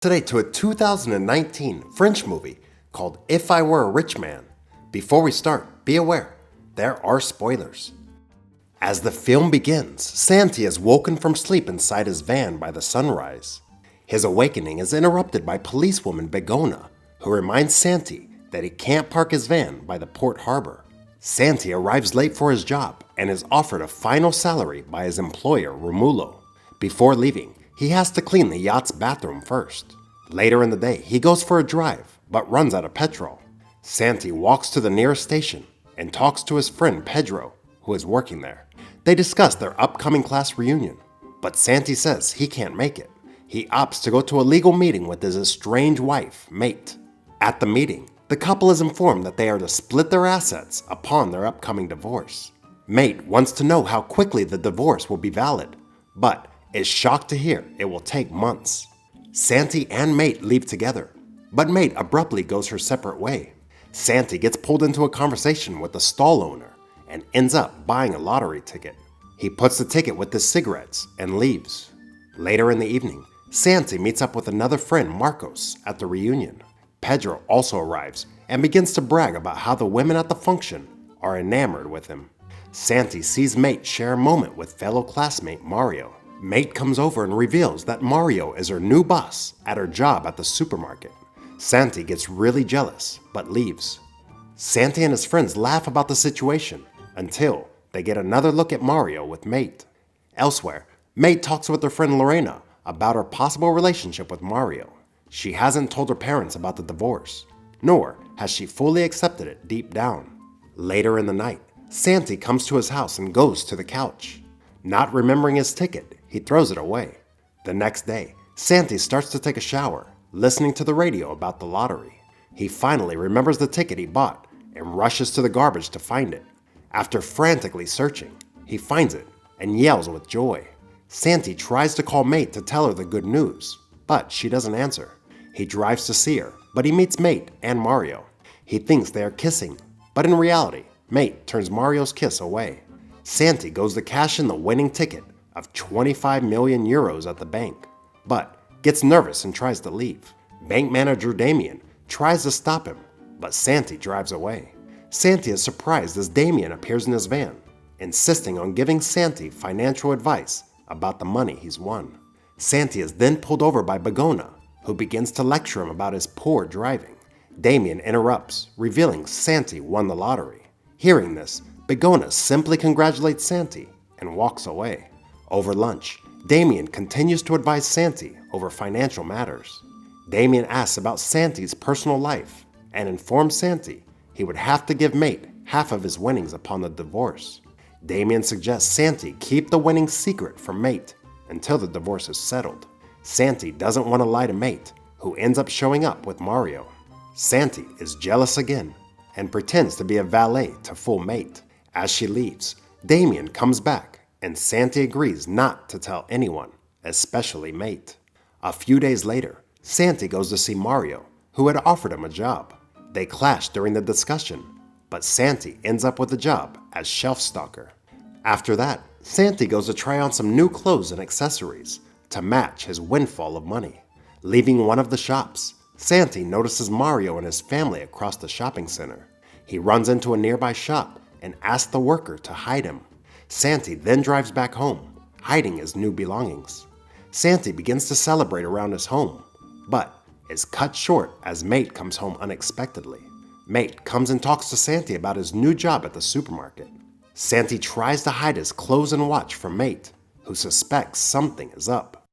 Today to a 2019 French movie called If I Were a Rich Man. Before we start, be aware, there are spoilers. As the film begins, Santi is woken from sleep inside his van by the sunrise. His awakening is interrupted by policewoman Begona, who reminds Santi that he can't park his van by the port harbor. Santi arrives late for his job and is offered a final salary by his employer Romulo. Before leaving, he has to clean the yacht's bathroom first. Later in the day, he goes for a drive, but runs out of petrol. Santi walks to the nearest station and talks to his friend Pedro, who is working there. They discuss their upcoming class reunion, but Santi says he can't make it. He opts to go to a legal meeting with his estranged wife, Mate. At the meeting, the couple is informed that they are to split their assets upon their upcoming divorce. Mate wants to know how quickly the divorce will be valid, but is shocked to hear it will take months. Santi and Mate leave together, but Mate abruptly goes her separate way. Santi gets pulled into a conversation with the stall owner and ends up buying a lottery ticket. He puts the ticket with his cigarettes and leaves. Later in the evening, Santi meets up with another friend, Marcos, at the reunion. Pedro also arrives and begins to brag about how the women at the function are enamored with him. Santi sees Mate share a moment with fellow classmate Mario. Mate comes over and reveals that Mario is her new boss at her job at the supermarket. Santi gets really jealous, but leaves. Santi and his friends laugh about the situation until they get another look at Mario with Mate. Elsewhere, Mate talks with her friend Lorena about her possible relationship with Mario. She hasn't told her parents about the divorce, nor has she fully accepted it deep down. Later in the night, Santi comes to his house and goes to the couch. Not remembering his ticket, he throws it away. The next day, Santi starts to take a shower, listening to the radio about the lottery. He finally remembers the ticket he bought and rushes to the garbage to find it. After frantically searching, he finds it and yells with joy. Santi tries to call Mate to tell her the good news, but she doesn't answer. He drives to see her, but he meets Mate and Mario. He thinks they are kissing, but in reality, Mate turns Mario's kiss away. Santi goes to cash in the winning ticket of 25 million euros at the bank, but gets nervous and tries to leave. Bank manager Damien tries to stop him, but Santi drives away. Santi is surprised as Damien appears in his van, insisting on giving Santi financial advice about the money he's won. Santi is then pulled over by Begona, who begins to lecture him about his poor driving. Damien interrupts, revealing Santi won the lottery. Hearing this, Begona simply congratulates Santi and walks away. Over lunch, Damien continues to advise Santi over financial matters. Damien asks about Santi's personal life and informs Santi he would have to give Mate half of his winnings upon the divorce. Damien suggests Santi keep the winnings secret from Mate until the divorce is settled. Santi doesn't want to lie to Mate, who ends up showing up with Mario. Santi is jealous again and pretends to be a valet to fool Mate. As she leaves, Damien comes back and Santi agrees not to tell anyone, especially Mate. A few days later, Santi goes to see Mario, who had offered him a job. They clash during the discussion, but Santi ends up with a job as shelf stalker. After that, Santi goes to try on some new clothes and accessories to match his windfall of money. Leaving one of the shops, Santi notices Mario and his family across the shopping center. He runs into a nearby shop and asks the worker to hide him. Santi then drives back home, hiding his new belongings. Santi begins to celebrate around his home, but is cut short as Mate comes home unexpectedly. Mate comes and talks to Santi about his new job at the supermarket. Santi tries to hide his clothes and watch from Mate, who suspects something is up.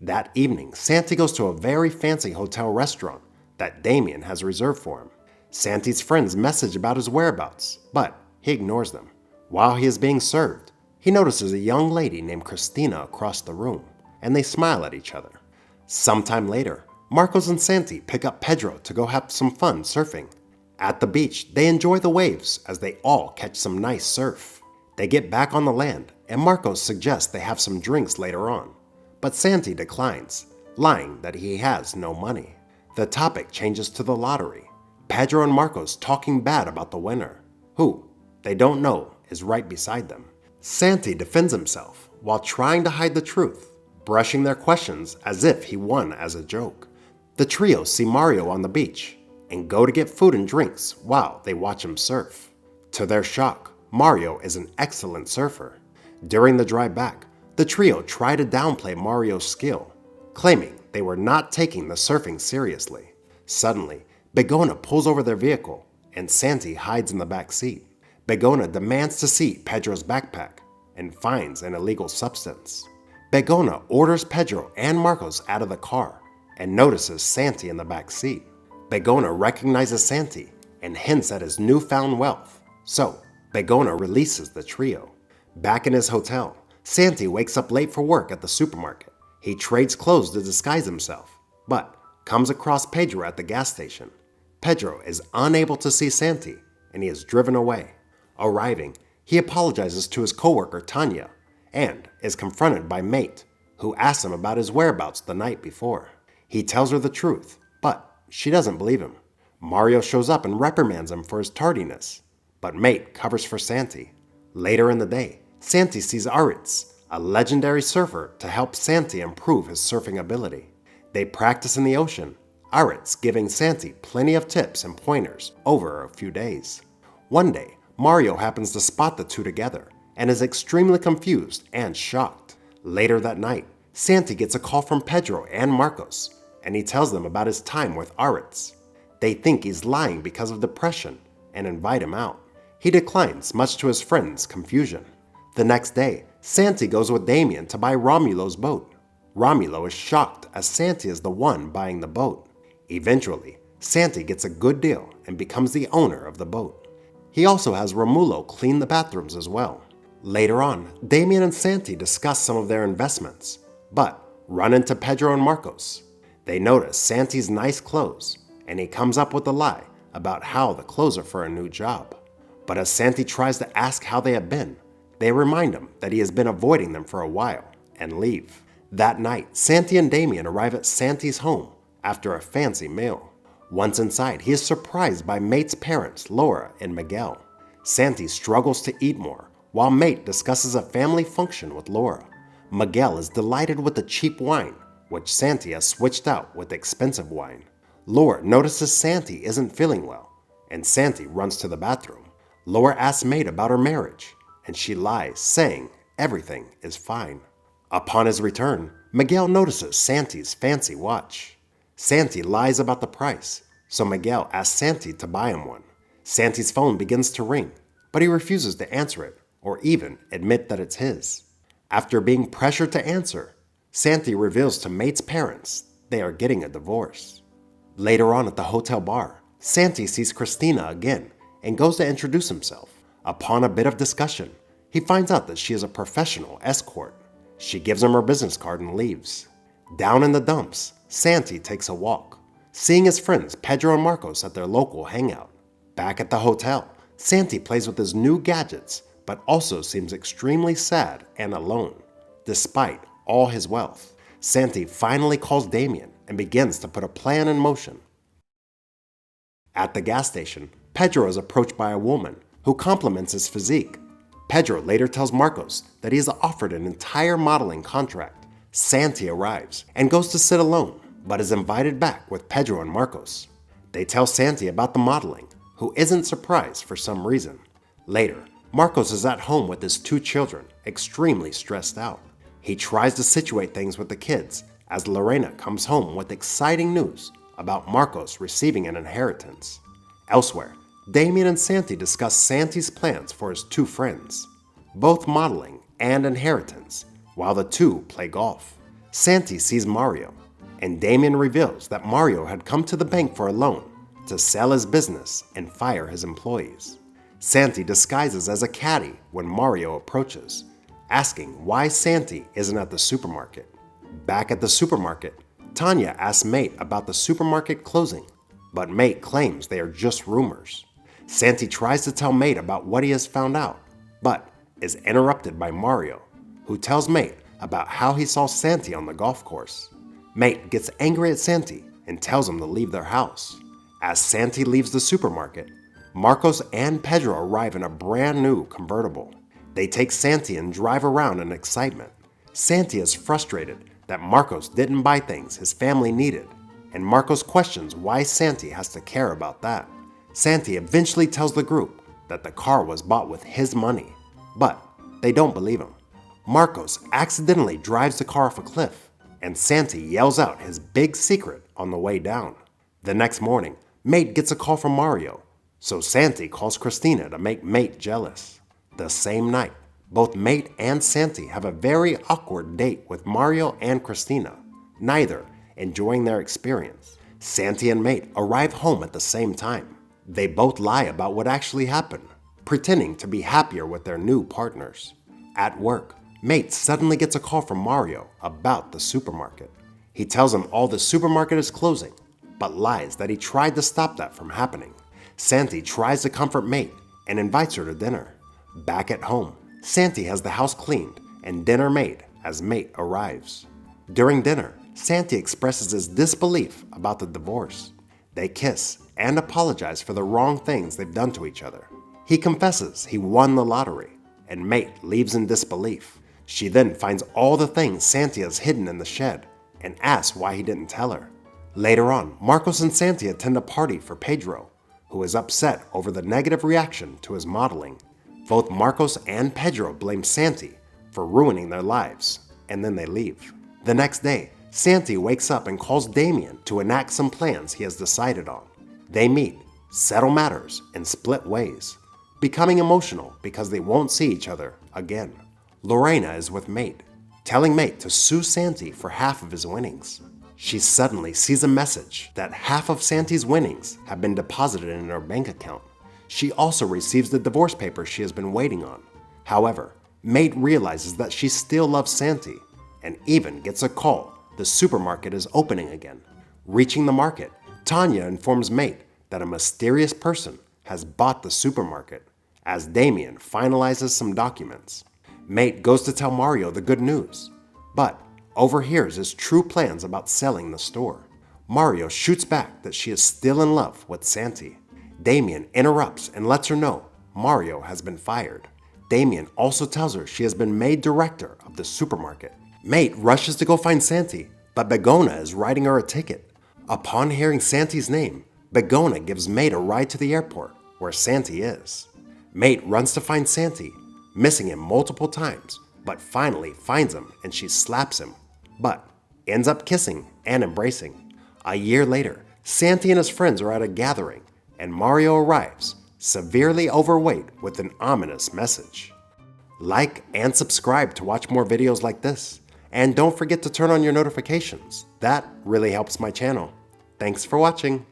That evening, Santi goes to a very fancy hotel restaurant that Damien has reserved for him. Santi's friends message about his whereabouts, but he ignores them. While he is being served, he notices a young lady named Christina across the room, and they smile at each other. Sometime later, Marcos and Santi pick up Pedro to go have some fun surfing. At the beach, they enjoy the waves as they all catch some nice surf. They get back on the land, and Marcos suggests they have some drinks later on, but Santi declines, lying that he has no money. The topic changes to the lottery. Pedro and Marcos talking bad about the winner, who they don't know is right beside them. Santi defends himself while trying to hide the truth, brushing their questions as if he won as a joke. The trio see Mario on the beach and go to get food and drinks while they watch him surf. To their shock, Mario is an excellent surfer. During the drive back, the trio try to downplay Mario's skill, claiming they were not taking the surfing seriously. Suddenly, Begona pulls over their vehicle and Santi hides in the back seat. Begona demands to see Pedro's backpack and finds an illegal substance. Begona orders Pedro and Marcos out of the car and notices Santi in the back seat. Begona recognizes Santi and hints at his newfound wealth, so Begona releases the trio. Back in his hotel, Santi wakes up late for work at the supermarket. He trades clothes to disguise himself, but comes across Pedro at the gas station. Pedro is unable to see Santi, and he is driven away. Arriving, he apologizes to his coworker Tanya, and is confronted by Mate, who asks him about his whereabouts the night before. He tells her the truth, but she doesn't believe him. Mario shows up and reprimands him for his tardiness, but Mate covers for Santi. Later in the day, Santi sees Aritz, a legendary surfer, to help Santi improve his surfing ability. They practice in the ocean, Aritz giving Santi plenty of tips and pointers over a few days. One day, Mario happens to spot the two together and is extremely confused and shocked. Later that night, Santi gets a call from Pedro and Marcos, and he tells them about his time with Aritz. They think he's lying because of depression and invite him out. He declines, much to his friends' confusion. The next day, Santi goes with Damien to buy Romulo's boat. Romulo is shocked as Santi is the one buying the boat. Eventually, Santi gets a good deal and becomes the owner of the boat. He also has Romulo clean the bathrooms as well. Later on, Damien and Santi discuss some of their investments, but run into Pedro and Marcos. They notice Santi's nice clothes, and he comes up with a lie about how the clothes are for a new job. But as Santi tries to ask how they have been, they remind him that he has been avoiding them for a while and leave. That night, Santi and Damien arrive at Santi's home after a fancy meal. Once inside, he is surprised by Mate's parents, Laura and Miguel. Santi struggles to eat more, while Mate discusses a family function with Laura. Miguel is delighted with the cheap wine, which Santi has switched out with expensive wine. Laura notices Santi isn't feeling well, and Santi runs to the bathroom. Laura asks Mate about her marriage, and she lies, saying everything is fine. Upon his return, Miguel notices Santi's fancy watch. Santi lies about the price, so Miguel asks Santi to buy him one. Santi's phone begins to ring, but he refuses to answer it or even admit that it's his. After being pressured to answer, Santi reveals to Mate's parents they are getting a divorce. Later on at the hotel bar, Santi sees Christina again and goes to introduce himself. Upon a bit of discussion, he finds out that she is a professional escort. She gives him her business card and leaves. Down in the dumps, Santi takes a walk, seeing his friends Pedro and Marcos at their local hangout. Back at the hotel, Santi plays with his new gadgets, but also seems extremely sad and alone. Despite all his wealth, Santi finally calls Damien and begins to put a plan in motion. At the gas station, Pedro is approached by a woman who compliments his physique. Pedro later tells Marcos that he is offered an entire modeling contract. Santi arrives and goes to sit alone, but is invited back with Pedro and Marcos. They tell Santi about the modeling, who isn't surprised for some reason. Later, Marcos is at home with his two children, extremely stressed out. He tries to situate things with the kids as Lorena comes home with exciting news about Marcos receiving an inheritance. Elsewhere, Damien and Santi discuss Santi's plans for his two friends, both modeling and inheritance, while the two play golf. Santi sees Mario, and Damien reveals that Mario had come to the bank for a loan to sell his business and fire his employees. Santi disguises as a caddy when Mario approaches, asking why Santi isn't at the supermarket. Back at the supermarket, Tanya asks Mate about the supermarket closing, but Mate claims they are just rumors. Santi tries to tell Mate about what he has found out, but is interrupted by Mario, who tells Mate about how he saw Santi on the golf course. Mate gets angry at Santi and tells him to leave their house. As Santi leaves the supermarket, Marcos and Pedro arrive in a brand new convertible. They take Santi and drive around in excitement. Santi is frustrated that Marcos didn't buy things his family needed, and Marcos questions why Santi has to care about that. Santi eventually tells the group that the car was bought with his money, but they don't believe him. Marcos accidentally drives the car off a cliff, and Santi yells out his big secret on the way down. The next morning, Mate gets a call from Mario, so Santi calls Christina to make Mate jealous. The same night, both Mate and Santi have a very awkward date with Mario and Christina, neither enjoying their experience. Santi and Mate arrive home at the same time. They both lie about what actually happened, pretending to be happier with their new partners. At work, Mate suddenly gets a call from Mario about the supermarket. He tells him all the supermarket is closing, but lies that he tried to stop that from happening. Santi tries to comfort Mate and invites her to dinner. Back at home, Santi has the house cleaned and dinner made as Mate arrives. During dinner, Santi expresses his disbelief about the divorce. They kiss and apologize for the wrong things they've done to each other. He confesses he won the lottery, and Mate leaves in disbelief. She then finds all the things Santi has hidden in the shed and asks why he didn't tell her. Later on, Marcos and Santi attend a party for Pedro, who is upset over the negative reaction to his modeling. Both Marcos and Pedro blame Santi for ruining their lives, and then they leave. The next day, Santi wakes up and calls Damien to enact some plans he has decided on. They meet, settle matters, and split ways, becoming emotional because they won't see each other again. Lorena is with Mate, telling Mate to sue Santi for half of his winnings. She suddenly sees a message that half of Santi's winnings have been deposited in her bank account. She also receives the divorce papers she has been waiting on. However, Mate realizes that she still loves Santi and even gets a call the supermarket is opening again. Reaching the market, Tanya informs Mate that a mysterious person has bought the supermarket as Damien finalizes some documents. Mate goes to tell Mario the good news, but overhears his true plans about selling the store. Mario shoots back that she is still in love with Santi. Damien interrupts and lets her know Mario has been fired. Damien also tells her she has been made director of the supermarket. Mate rushes to go find Santi, but Begona is writing her a ticket. Upon hearing Santi's name, Begona gives Mate a ride to the airport where Santi is. Mate runs to find Santi, missing him multiple times, but finally finds him and she slaps him, but ends up kissing and embracing. A year later, Santi and his friends are at a gathering, and Mario arrives, severely overweight with an ominous message. Like and subscribe to watch more videos like this, and don't forget to turn on your notifications. That really helps my channel. Thanks for watching.